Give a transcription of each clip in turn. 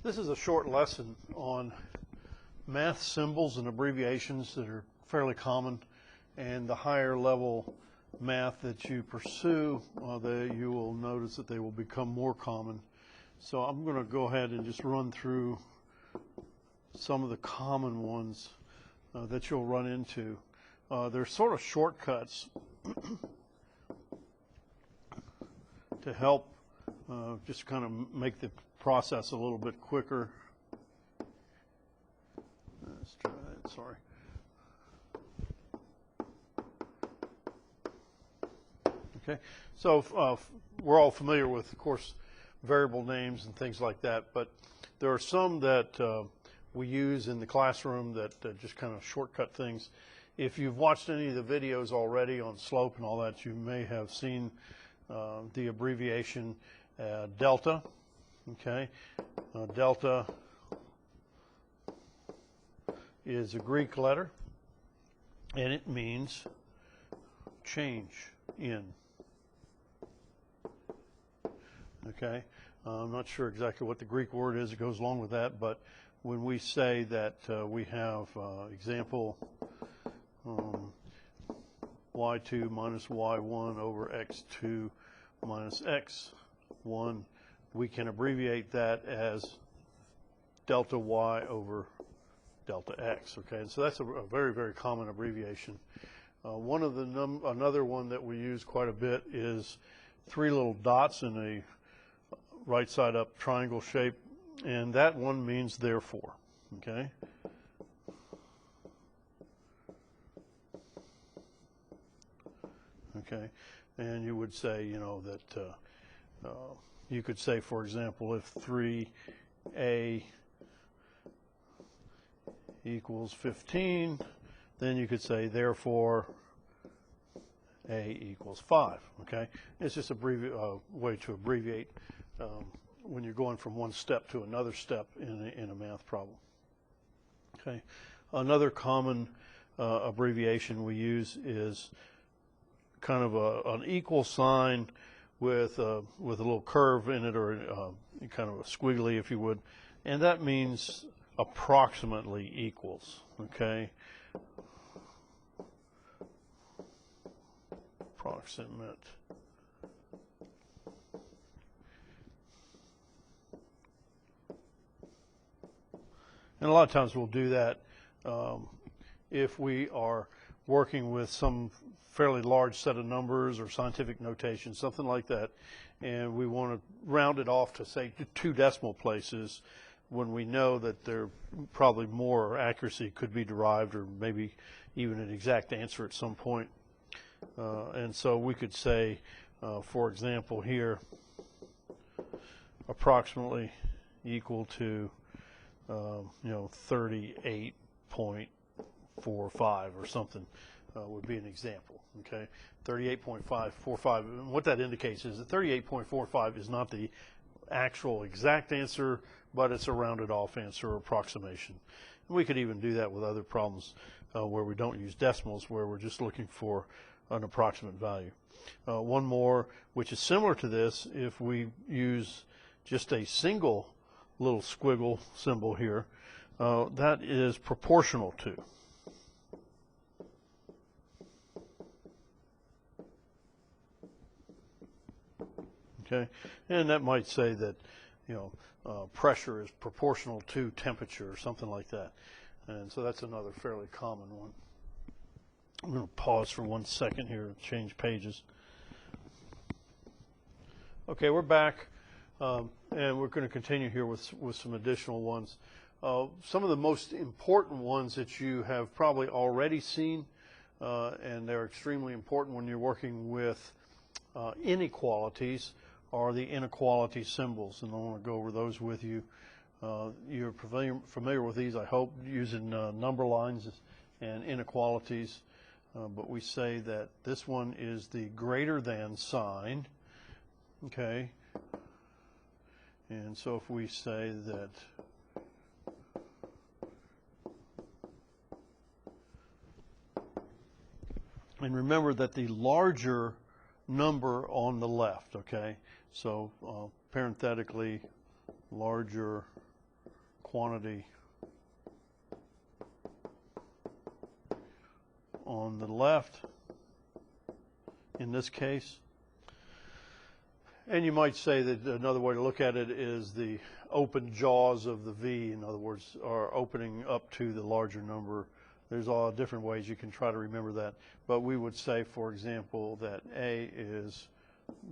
This is a short lesson on math symbols and abbreviations that are fairly common, and the higher level math that you pursue, you will notice that they will become more common. So I'm going to go ahead and just run through some of the common ones that you'll run into. They're sort of shortcuts to help just kind of make the process a little bit quicker. Let's try that, sorry. Okay, so we're all familiar with, of course, variable names and things like that, but there are some that we use in the classroom that just kind of shortcut things. If you've watched any of the videos already on slope and all that, you may have seen the abbreviation delta. Okay, delta is a Greek letter, and it means change in. Okay, I'm not sure exactly what the Greek word is that goes along with that, but when we say that we have example y2 minus y1 over x2 minus x1, we can abbreviate that as delta y over delta x. Okay, and so that's a very, very common abbreviation. Another one that we use quite a bit is three little dots in a right side up triangle shape, and that one means therefore. Okay, okay, and you would say, you know, that you could say, for example, if 3a equals 15, then you could say therefore a equals 5. Okay, it's just a way to abbreviate when you're going from one step to another step in a math problem. Okay, another common abbreviation we use is kind of an equal sign with a little curve in it, or kind of a squiggly, if you would, and that means approximately equals. Okay, approximate. And a lot of times we'll do that if we are working with some fairly large set of numbers or scientific notation, something like that, and we want to round it off to, say, 2 decimal places when we know that there probably more accuracy could be derived, or maybe even an exact answer at some point. And so we could say, for example, here, approximately equal to 38.45 or something would be an example. Okay, 38.545. And what that indicates is that 38.45 is not the actual exact answer, but it's a rounded off answer or approximation. And we could even do that with other problems where we don't use decimals, where we're just looking for an approximate value. One more, which is similar to this, if we use just a single little squiggle symbol here, that is proportional to. Okay, and that might say that, pressure is proportional to temperature or something like that. And so that's another fairly common one. I'm going to pause for 1 second here and change pages. Okay, we're back, and we're going to continue here with some additional ones. Some of the most important ones that you have probably already seen, and they're extremely important when you're working with inequalities, are the inequality symbols, and I want to go over those with you. You're familiar with these, I hope, using number lines and inequalities, but we say that this one is the greater than sign. Okay, and so if we say that and remember that the larger number on the left, okay, so parenthetically larger quantity on the left in this case. And you might say that another way to look at it is the open jaws of the V, in other words, are opening up to the larger number. There's all different ways you can try to remember that. But we would say, for example, that A is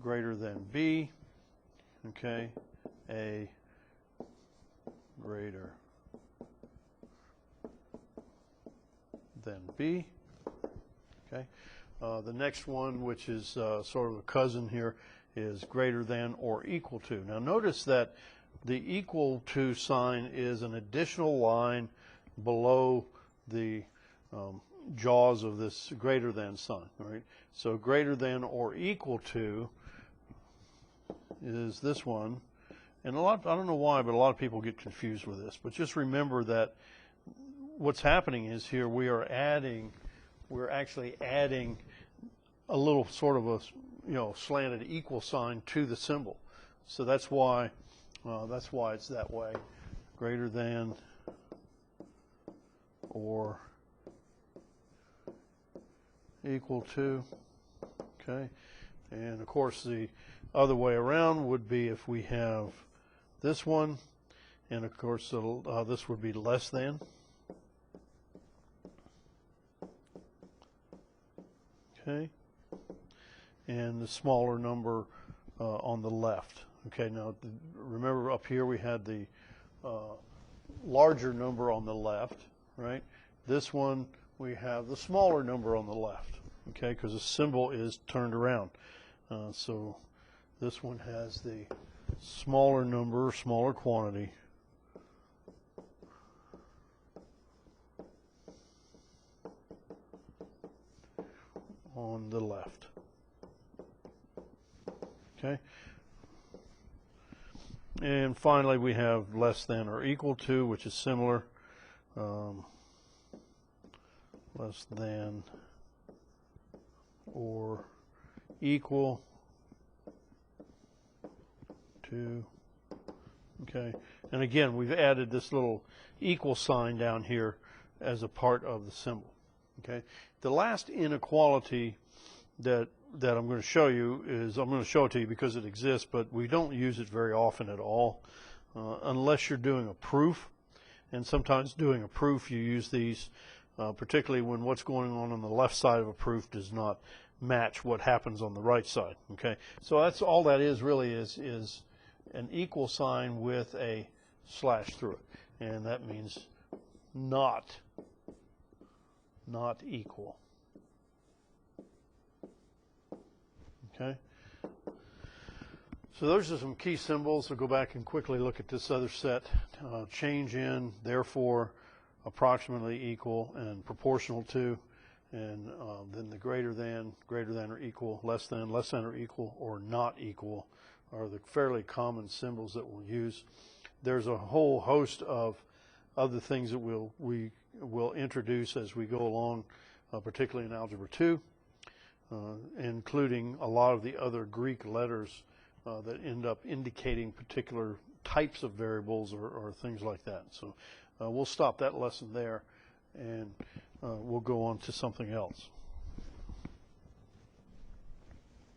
greater than B. Okay, A greater than B. Okay, the next one, which is sort of a cousin here, is greater than or equal to. Now notice that the equal to sign is an additional line below the jaws of this greater than sign, right? So greater than or equal to is this one. And I don't know why, but a lot of people get confused with this. But just remember that what's happening is here we're actually adding a little sort of a slanted equal sign to the symbol. So that's why it's that way. Greater than or equal to. Okay, and of course the other way around would be if we have this one, and of course this would be less than. Okay, and the smaller number on the left. Okay, now remember up here we had the larger number on the left, right? This one we have the smaller number on the left, okay, because the symbol is turned around. So this one has the smaller number, smaller quantity on the left. Okay. And finally we have less than or equal to, which is similar. Less than or equal to. Okay. And again, we've added this little equal sign down here as a part of the symbol. Okay. The last inequality that I'm going to show you is, I'm going to show it to you because it exists, but we don't use it very often at all unless you're doing a proof. And sometimes doing a proof you use these, particularly when what's going on the left side of a proof does not match what happens on the right side. Okay, so that's all that is really is an equal sign with a slash through it, and that means not equal. Okay, so those are some key symbols. We'll go back and quickly look at this other set. Change in, therefore, approximately equal, and proportional to, and then the greater than or equal, less than or equal, or not equal are the fairly common symbols that we'll use. There's a whole host of other things that we will introduce as we go along, particularly in Algebra 2, including a lot of the other Greek letters that end up indicating particular types of variables or things like that. So we'll stop that lesson there, and we'll go on to something else.